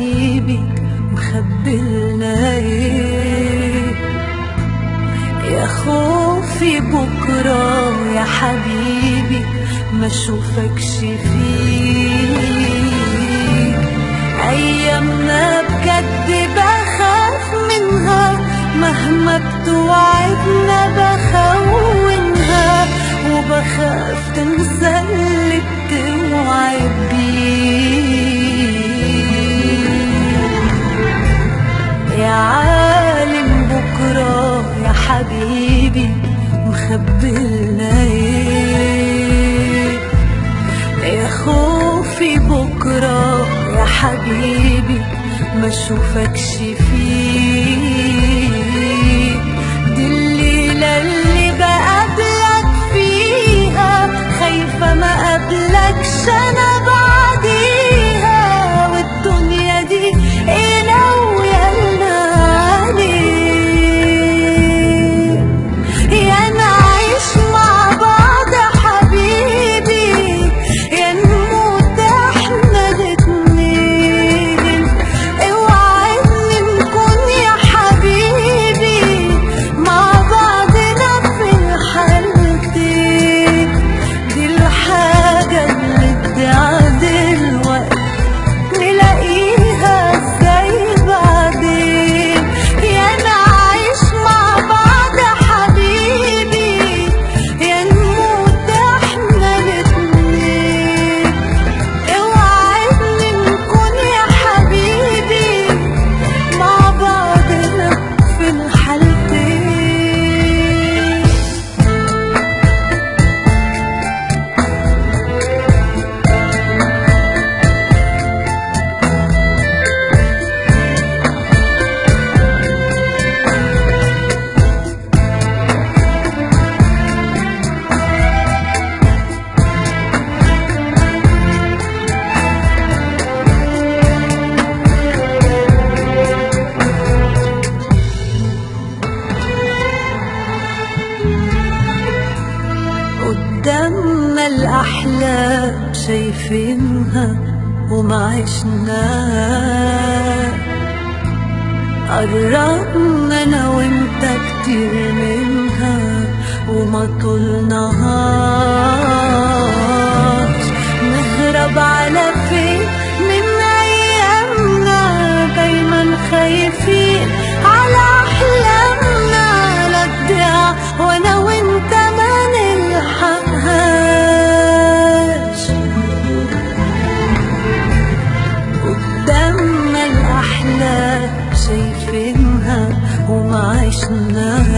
حبيبي مخبلنا ايه؟ يا خوفي بكرة يا حبيبي ما اشوفكش فيك. ايامنا بجد بخاف منها، مهما بتوعدنا بخونها، وبخاف تنسى اللي بتوعد بيه. يا عالم بكرة يا حبيبي مخبلنا ايه؟ يا خوفي بكرة يا حبيبي ما اشوفكش فيه. دي الليلة اللي بقابلك فيها، خايفة ما قابلكش انا بعديها، والدنيا دي ايه ناوية لنا عليه؟ يا نعيش مع بعض يا حبيبي، يا نموت احنا الاتنين. اوعدني نكون يا حبيبي مع بعضنا في الحالتين. دي الحاجة اللي بتعدي الوقت نلاقيها ازاي بعدين. يا نعيش مع بعض يا حبيبي، يا نموت احنا الاتنين. اوعدني نكون يا حبيبي مع بعضنا في الحالتين. قدامنا الأحلام شايفينها وما عشناها، قربنا أنا وإنت كتير منها وما طولناهاش. نهرب على فين من أيامنا، دايما خايفين على أحلامنا لا تضيع وأنا وإنت ما نلحقهاش. قدامنا الأحلام شايفينها وما عشناها،